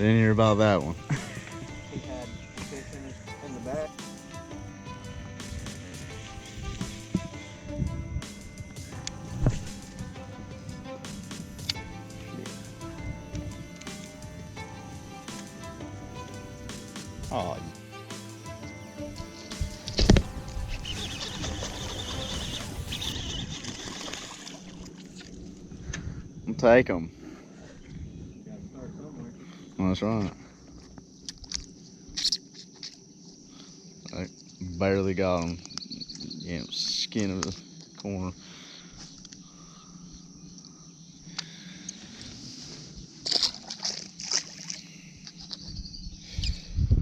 Didn't hear about that one. He had fish in the back. Oh. I'll take them. Gotta start somewhere. That's right. I barely got them. Yeah, skin of the corner.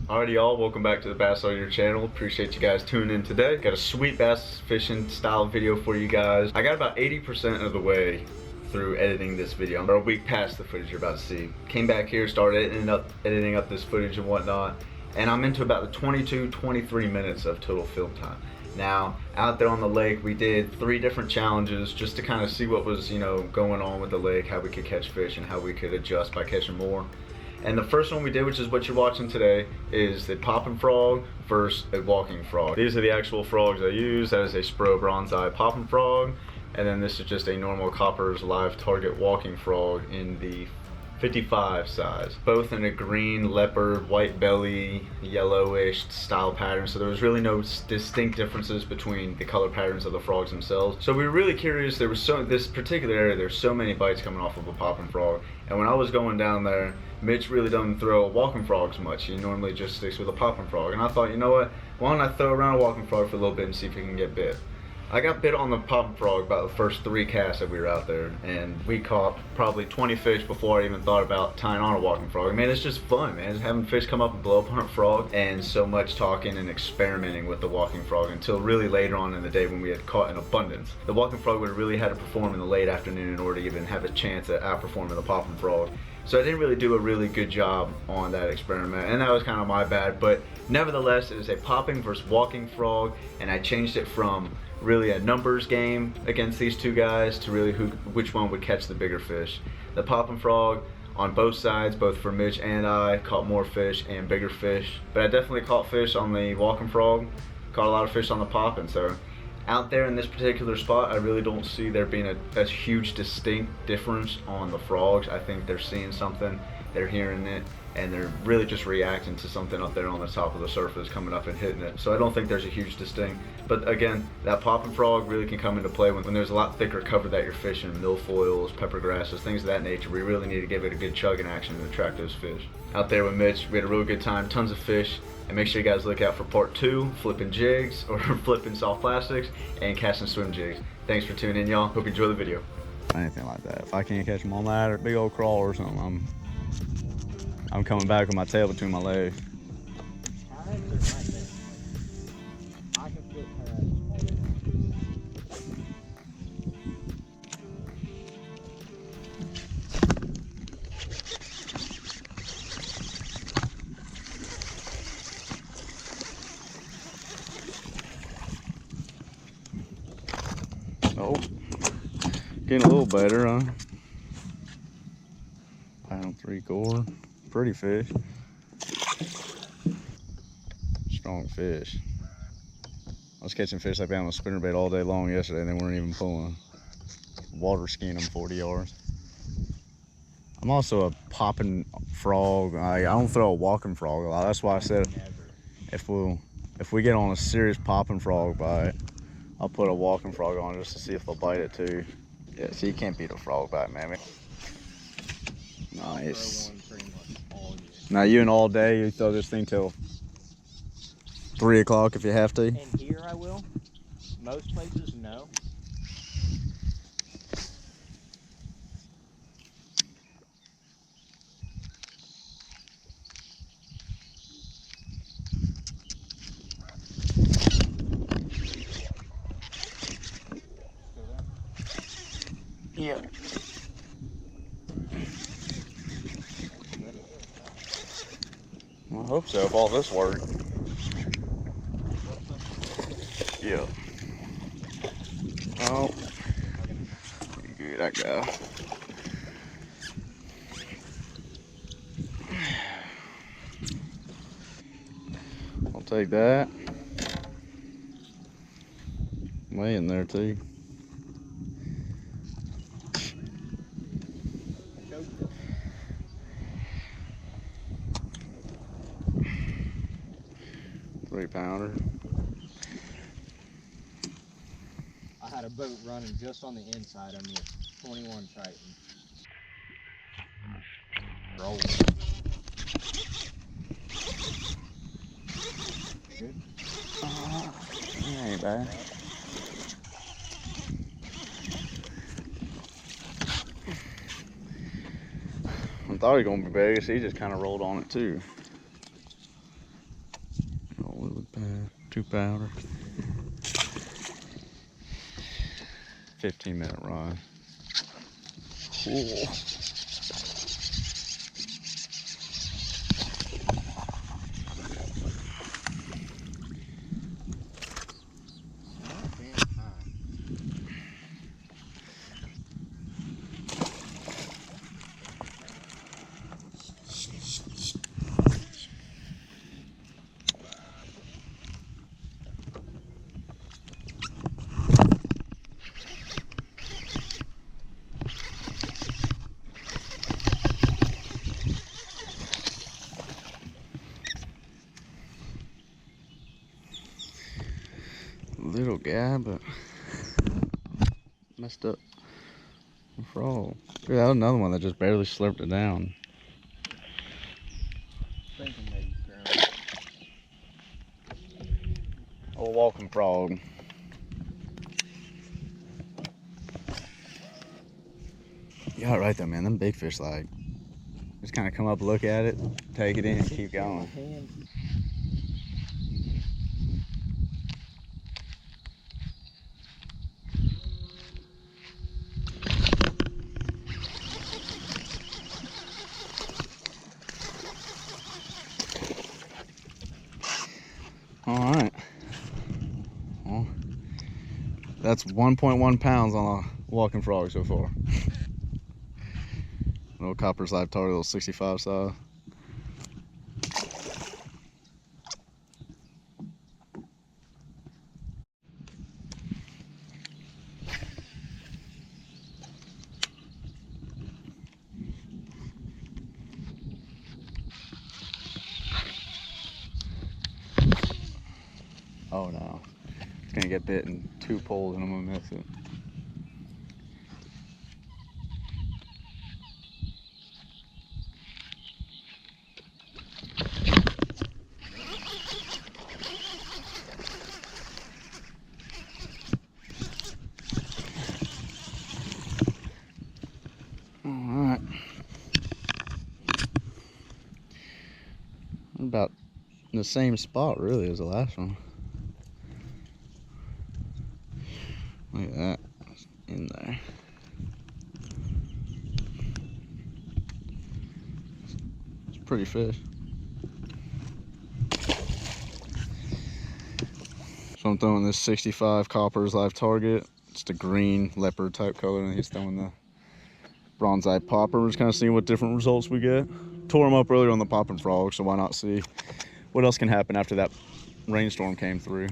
Alrighty y'all, welcome back to the Bass Audio channel. Appreciate you guys tuning in today. Got a sweet bass fishing style video for you guys. I got about 80% of the way through editing this video. I'm a week past the footage you're about to see. Came back here, started editing up this footage and whatnot, and I'm into about the 22-23 minutes of total film time. Now, out there on the lake, we did 3 different challenges just to kind of see what was, going on with the lake, how we could catch fish and how we could adjust by catching more. And the first one we did, which is what you're watching today, is the popping frog versus a walking frog. These are the actual frogs I use. That is a Spro bronze eye popping frog. And then this is just a normal Copper's live target walking frog in the 55 size. Both in a green, leopard, white belly, yellowish style pattern. So there was really no distinct differences between the color patterns of the frogs themselves. So we were really curious. There was this particular area, there's so many bites coming off of a popping frog. And when I was going down there, Mitch really doesn't throw walking frogs much. He normally just sticks with a popping frog. And I thought, you know what? Why don't I throw around a walking frog for a little bit and see if he can get bit? I got bit on the popping frog about the first 3 casts that we were out there, and we caught probably 20 fish before I even thought about tying on a walking frog. I mean, it's just fun, man. Just having fish come up and blow up on a frog, and so much talking and experimenting with the walking frog until really later on in the day when we had caught in abundance. The walking frog would have really had to perform in the late afternoon in order to even have a chance at outperforming the popping frog. So I didn't really do a really good job on that experiment, and that was kind of my bad, but nevertheless, it is a popping versus walking frog, and I changed it from really a numbers game against these 2 guys to really which one would catch the bigger fish. The popping frog on both sides, both for Mitch and I, caught more fish and bigger fish, but I definitely caught fish on the walking frog, caught a lot of fish on the popping. So out there in this particular spot, I really don't see there being a huge distinct difference on the frogs. I think they're seeing something, they're hearing it, and they're really just reacting to something up there on the top of the surface coming up and hitting it. So I don't think there's a huge distinct. But again, that popping frog really can come into play when there's a lot thicker cover that you're fishing, milfoils, pepper grasses, things of that nature. We really need to give it a good chugging action to attract those fish. Out there with Mitch, we had a real good time, tons of fish. And make sure you guys look out for part 2, flipping jigs or flipping soft plastics and casting swim jigs. Thanks for tuning in, y'all. Hope you enjoy the video. Anything like that. If I can't catch them on that or big old crawl or something, I'm coming back with my tail between my legs. I can flip Oh, getting a little better, huh? Pound 3/4, pretty fish. Strong fish. I was catching fish like that on a spinnerbait all day long yesterday, and they weren't even pulling. Water skiing them 40 yards. I'm also a popping frog. I don't throw a walking frog a lot. That's why I said if we get on a serious popping frog bite, I'll put a walking frog on just to see if they'll bite it too. Yeah, see, you can't beat a frog bite, man. Nice. Now you and all day, you throw this thing till 3 o'clock if you have to. And here I will. Most places, no. Yeah. I hope so, if all this worked. Yeah. Oh. Good, that guy. take that. Way in there too. Choked it. 3-pounder. I had a boat running just on the inside of me, a 21 Triton. Roll. Good. That ain't bad. I thought he was gonna be big, so he just kind of rolled on it too. Oh, it was bad. 2-pounder. 15-minute run. Cool. Little guy, but messed up the frog. Dude, that was another one that just barely slurped it down. Thinking maybe ground. Old walking frog. You got it right though, man. Them big fish like just kind of come up, look at it, take it in, and keep going. All right. Well, that's 1.1 pounds on a walking frog so far. Little copper's live target, little 65 size. Oh no, it's gonna get bit in 2 poles and I'm gonna miss it. Alright. About in the same spot really as the last one. Look at that. It's in there. It's a pretty fish. So I'm throwing this 65 Copper's live target. It's the green leopard type color, and he's throwing the bronze eye popper. We're just kind of seeing what different results we get. Tore him up earlier on the popping frog, so why not see what else can happen after that rainstorm came through.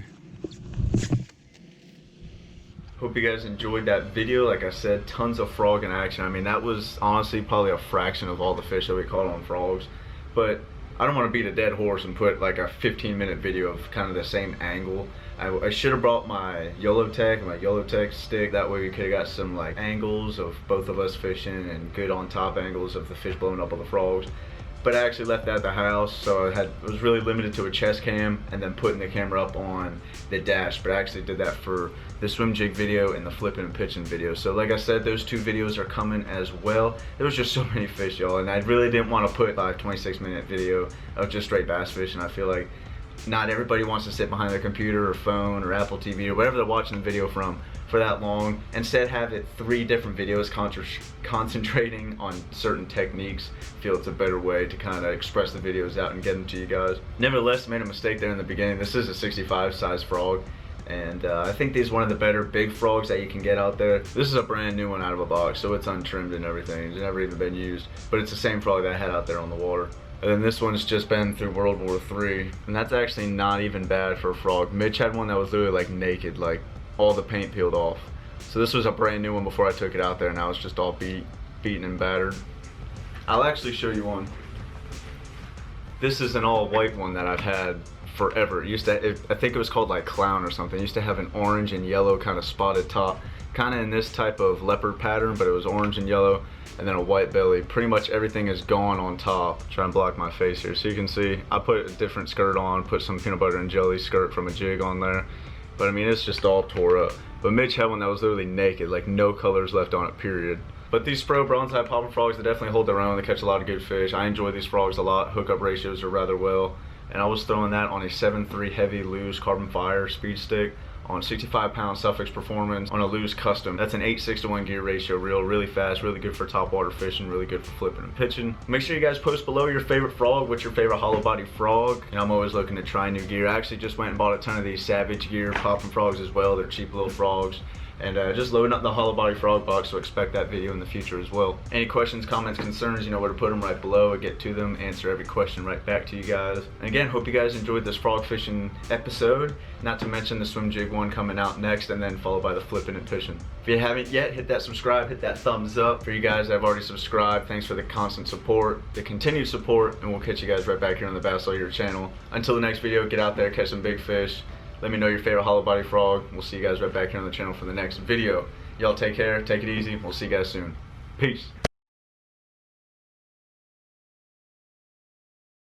Hope you guys enjoyed that video. Like I said, tons of frog in action. I mean, that was honestly probably a fraction of all the fish that we caught on frogs. But I don't want to beat a dead horse and put like a 15-minute video of kind of the same angle. I should have brought my YOLO-Tech stick. That way we could have got some like angles of both of us fishing and good on top angles of the fish blowing up on the frogs. But I actually left that at the house, so I was really limited to a chest cam and then putting the camera up on the dash. But I actually did that for the swim jig video and the flipping and pitching video. So like I said, those 2 videos are coming as well. There was just so many fish, y'all, and I really didn't want to put a 26-minute video of just straight bass fishing. I feel like not everybody wants to sit behind their computer or phone or Apple TV or whatever they're watching the video from for that long. Instead, have it 3 different videos concentrating on certain techniques. I feel it's a better way to kind of express the videos out and get them to you guys. Nevertheless, made a mistake there in the beginning. This is a 65 size frog, and I think these are one of the better big frogs that you can get out there. This is a brand new one out of a box, so it's untrimmed and everything. It's never even been used, but it's the same frog that I had out there on the water. And then this one's just been through World War III, and that's actually not even bad for a frog. Mitch had one that was literally like naked, like all the paint peeled off. So this was a brand new one before I took it out there, and now it's just all beaten and battered. I'll actually show you one. This is an all white one that I've had forever. I think it was called like Clown or something. It used to have an orange and yellow kind of spotted top, kind of in this type of leopard pattern, but it was orange and yellow, and then a white belly. Pretty much everything is gone on top. Try and block my face here so you can see. I put a different skirt on, put some peanut butter and jelly skirt from a jig on there, but I mean it's just all tore up. But Mitch had one that was literally naked, like no colors left on it, period. But these Spro bronze-eye popper frogs, they definitely hold their own. They catch a lot of good fish. I enjoy these frogs a lot. Hookup ratios are rather well. And I was throwing that on a 7.3 heavy Lew's carbon fire speed stick on 65-pound Suffix Performance on a Lew's Custom. That's an 8:6 to 1 gear ratio reel, really fast, really good for topwater fishing, really good for flipping and pitching. Make sure you guys post below your favorite frog. What's your favorite hollow body frog? And I'm always looking to try new gear. I actually just went and bought a ton of these Savage Gear popping frogs as well. They're cheap little frogs. And just loading up the hollow body frog box, so expect that video in the future as well. Any questions, comments, concerns, you know where to put them right below. I get to them, answer every question right back to you guys. And again, hope you guys enjoyed this frog fishing episode. Not to mention the swim jig one coming out next, and then followed by the flipping and fishing. If you haven't yet, hit that subscribe, hit that thumbs up. For you guys that have already subscribed, thanks for the constant support, the continued support, and we'll catch you guys right back here on the Bass All Year channel. Until the next video, get out there, catch some big fish. Let me know your favorite hollow body frog. We'll see you guys right back here on the channel for the next video. Y'all take care, take it easy. We'll see you guys soon. Peace.